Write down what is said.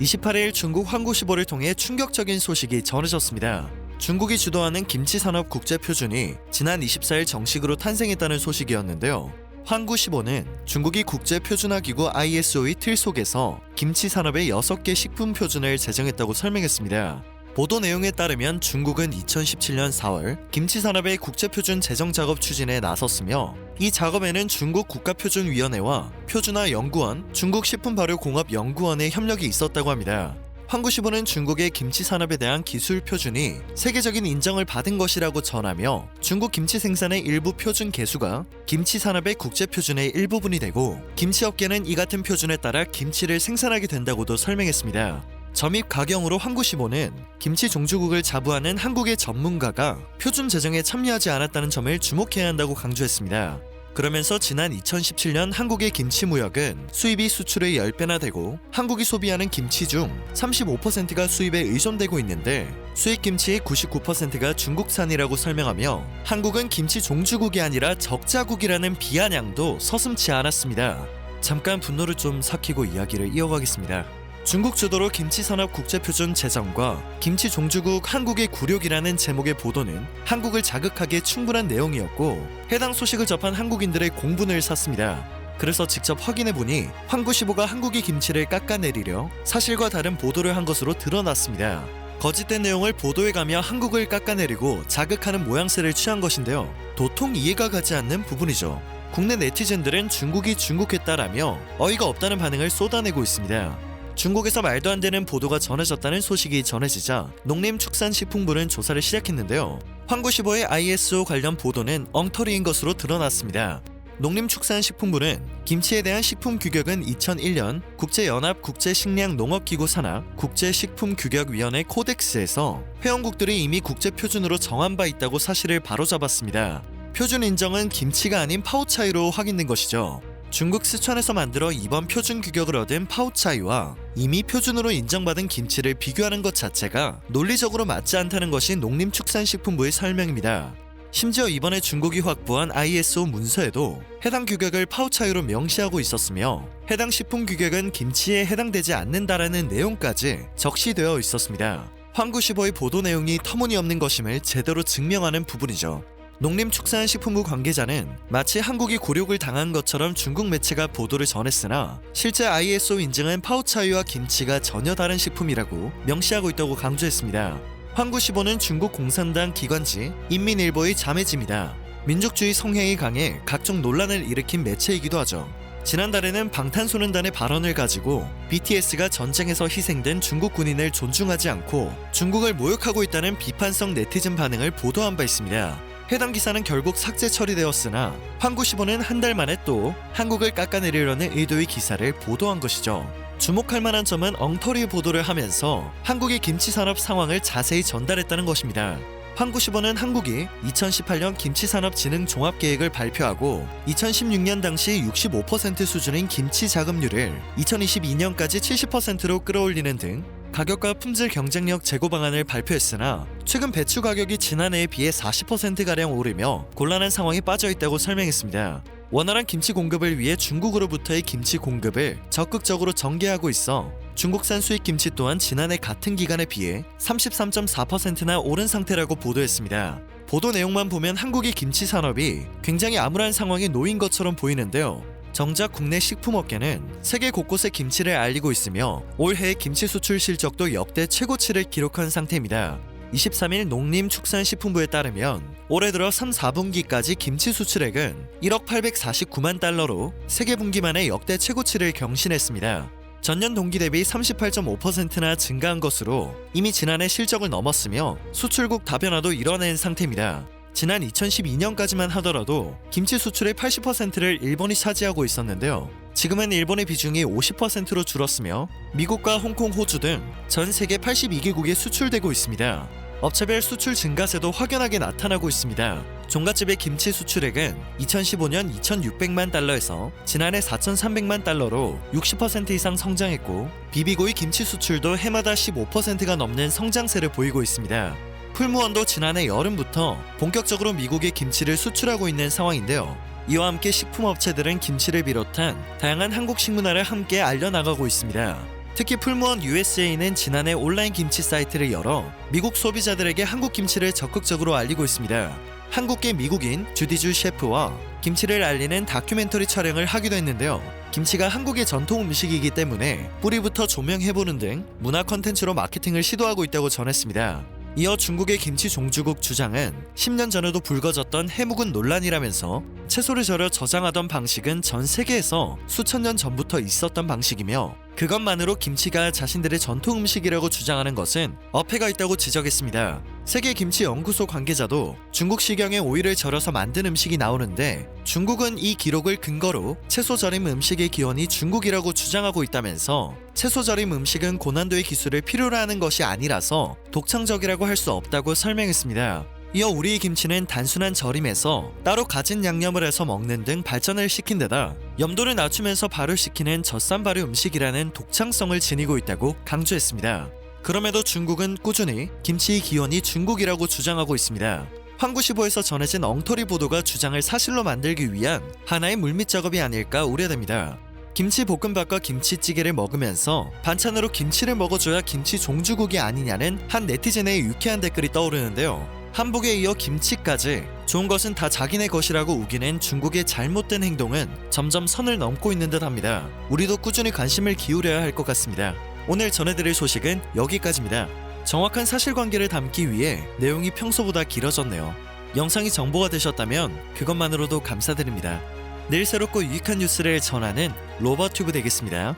28일 중국 환구시보를 통해 충격적인 소식이 전해졌습니다. 중국이 주도하는 김치산업 국제표준이 지난 24일 정식으로 탄생했다는 소식이었는데요. 환구시보는 중국이 국제표준화기구 ISO의 틀 속에서 김치산업의 6개 식품 표준을 제정했다고 설명했습니다. 보도 내용에 따르면 중국은 2017년 4월 김치산업의 국제표준 제정 작업 추진에 나섰으며 이 작업에는 중국 국가표준위원회와 표준화연구원, 중국식품발효공업연구원의 협력이 있었다고 합니다. 환구시보는 중국의 김치 산업에 대한 기술 표준이 세계적인 인정을 받은 것이라고 전하며 중국 김치 생산의 일부 표준 개수가 김치 산업의 국제 표준의 일부분이 되고 김치 업계는 이 같은 표준에 따라 김치를 생산하게 된다고도 설명했습니다. 점입 가경으로 환구시보는 김치 종주국을 자부하는 한국의 전문가가 표준 제정에 참여하지 않았다는 점을 주목해야 한다고 강조했습니다. 그러면서 지난 2017년 한국의 김치 무역은 수입이 수출의 10배나 되고 한국이 소비하는 김치 중 35%가 수입에 의존되고 있는데 수입 김치의 99%가 중국산이라고 설명하며 한국은 김치 종주국이 아니라 적자국이라는 비아냥도 서슴지 않았습니다. 잠깐 분노를 좀 삭히고 이야기를 이어가겠습니다. 중국 주도로 김치산업 국제표준 제정과 김치 종주국 한국의 굴욕이라는 제목의 보도는 한국을 자극하기에 충분한 내용이었고 해당 소식을 접한 한국인들의 공분을 샀습니다. 그래서 직접 확인해보니 환구시보가 한국의 김치를 깎아내리려 사실과 다른 보도를 한 것으로 드러났습니다. 거짓된 내용을 보도해가며 한국을 깎아내리고 자극하는 모양새를 취한 것인데요. 도통 이해가 가지 않는 부분이죠. 국내 네티즌들은 중국이 중국했다라며 어이가 없다는 반응을 쏟아내고 있습니다. 중국에서 말도 안 되는 보도가 전해졌다는 소식이 전해지자 농림축산식품부는 조사를 시작했는데요. 환구시보의 ISO 관련 보도는 엉터리인 것으로 드러났습니다. 농림축산식품부는 김치에 대한 식품 규격은 2001년 국제연합 국제식량농업기구 산하 국제식품규격위원회 코덱스에서 회원국들이 이미 국제표준으로 정한 바 있다고 사실을 바로잡았습니다. 표준 인정은 김치가 아닌 파오차이로 확인된 것이죠. 중국 스촨에서 만들어 이번 표준 규격을 얻은 파오차이와 이미 표준으로 인정받은 김치를 비교하는 것 자체가 논리적으로 맞지 않다는 것이 농림축산식품부의 설명입니다. 심지어 이번에 중국이 확보한 ISO 문서에도 해당 규격을 파오차이로 명시하고 있었으며 해당 식품 규격은 김치에 해당되지 않는다라는 내용까지 적시되어 있었습니다. 환구시보의 보도 내용이 터무니없는 것임을 제대로 증명하는 부분이죠. 농림축산식품부 관계자는 마치 한국이 굴욕을 당한 것처럼 중국 매체가 보도를 전했으나 실제 ISO 인증은 파오차이와 김치가 전혀 다른 식품이라고 명시하고 있다고 강조했습니다. 환구시보는 중국 공산당 기관지 인민일보의 자매지입니다. 민족주의 성향이 강해 각종 논란을 일으킨 매체이기도 하죠. 지난달에는 방탄소년단의 발언을 가지고 BTS가 전쟁에서 희생된 중국 군인을 존중하지 않고 중국을 모욕하고 있다는 비판성 네티즌 반응을 보도한 바 있습니다. 해당 기사는 결국 삭제 처리되었으나 환구시보는 한 달 만에 또 한국을 깎아내리려는 의도의 기사를 보도한 것이죠. 주목할 만한 점은 엉터리 보도를 하면서 한국의 김치 산업 상황을 자세히 전달했다는 것입니다. 환구시보는 한국이 2018년 김치산업 진흥 종합계획을 발표하고 2016년 당시 65% 수준인 김치 자급률을 2022년까지 70%로 끌어올리는 등 가격과 품질 경쟁력 제고 방안을 발표했으나 최근 배추 가격이 지난해에 비해 40%가량 오르며 곤란한 상황에 빠져 있다고 설명했습니다. 원활한 김치 공급을 위해 중국으로부터의 김치 공급을 적극적으로 전개하고 있어 중국산 수입 김치 또한 지난해 같은 기간에 비해 33.4%나 오른 상태라고 보도했습니다. 보도 내용만 보면 한국의 김치 산업이 굉장히 암울한 상황에 놓인 것처럼 보이는데요. 정작 국내 식품업계는 세계 곳곳에 김치를 알리고 있으며 올해의 김치 수출 실적도 역대 최고치를 기록한 상태입니다. 23일 농림축산식품부에 따르면 올해 들어 3, 4분기까지 김치 수출액은 1억 849만 달러로 세계 분기 만에 역대 최고치를 경신했습니다. 전년 동기 대비 38.5%나 증가한 것으로 이미 지난해 실적을 넘었으며 수출국 다변화도 이뤄낸 상태입니다. 지난 2012년까지만 하더라도 김치 수출의 80%를 일본이 차지하고 있었는데요. 지금은 일본의 비중이 50%로 줄었으며 미국과 홍콩, 호주 등 전 세계 82개국에 수출되고 있습니다. 업체별 수출 증가세도 확연하게 나타나고 있습니다. 종갓집의 김치 수출액은 2015년 2,600만 달러에서 지난해 4,300만 달러로 60% 이상 성장했고 비비고의 김치 수출도 해마다 15%가 넘는 성장세를 보이고 있습니다. 풀무원도 지난해 여름부터 본격적으로 미국에 김치를 수출하고 있는 상황인데요. 이와 함께 식품업체들은 김치를 비롯한 다양한 한국 식문화를 함께 알려나가고 있습니다. 특히 풀무원 USA는 지난해 온라인 김치 사이트를 열어 미국 소비자들에게 한국 김치를 적극적으로 알리고 있습니다. 한국계 미국인 주디주 셰프와 김치를 알리는 다큐멘터리 촬영을 하기도 했는데요. 김치가 한국의 전통 음식이기 때문에 뿌리부터 조명해보는 등 문화 컨텐츠로 마케팅을 시도하고 있다고 전했습니다. 이어 중국의 김치 종주국 주장은 10년 전에도 불거졌던 해묵은 논란이라면서 채소를 절여 저장하던 방식은 전 세계에서 수천 년 전부터 있었던 방식이며 그것만으로 김치가 자신들의 전통 음식이라고 주장하는 것은 어폐가 있다고 지적했습니다. 세계김치연구소 관계자도 중국 시경에 오이를 절여서 만든 음식이 나오는데 중국은 이 기록을 근거로 채소 절임 음식의 기원이 중국이라고 주장하고 있다면서 채소 절임 음식은 고난도의 기술을 필요로 하는 것이 아니라서 독창적이라고 할 수 없다고 설명했습니다. 이어 우리의 김치는 단순한 절임에서 따로 가진 양념을 해서 먹는 등 발전을 시킨 데다 염도를 낮추면서 발효시키는 젖산 발효 음식이라는 독창성을 지니고 있다고 강조했습니다. 그럼에도 중국은 꾸준히 김치의 기원이 중국이라고 주장하고 있습니다. 황구시보에서 전해진 엉터리 보도가 주장을 사실로 만들기 위한 하나의 물밑 작업이 아닐까 우려됩니다. 김치 볶음밥과 김치찌개를 먹으면서 반찬으로 김치를 먹어줘야 김치 종주국이 아니냐는 한 네티즌의 유쾌한 댓글이 떠오르는데요. 한복에 이어 김치까지 좋은 것은 다 자기네 것이라고 우기는 중국의 잘못된 행동은 점점 선을 넘고 있는 듯합니다. 우리도 꾸준히 관심을 기울여야 할 것 같습니다. 오늘 전해드릴 소식은 여기까지입니다. 정확한 사실관계를 담기 위해 내용이 평소보다 길어졌네요. 영상이 정보가 되셨다면 그것만으로도 감사드립니다. 내일 새롭고 유익한 뉴스를 전하는 로버튜브 되겠습니다.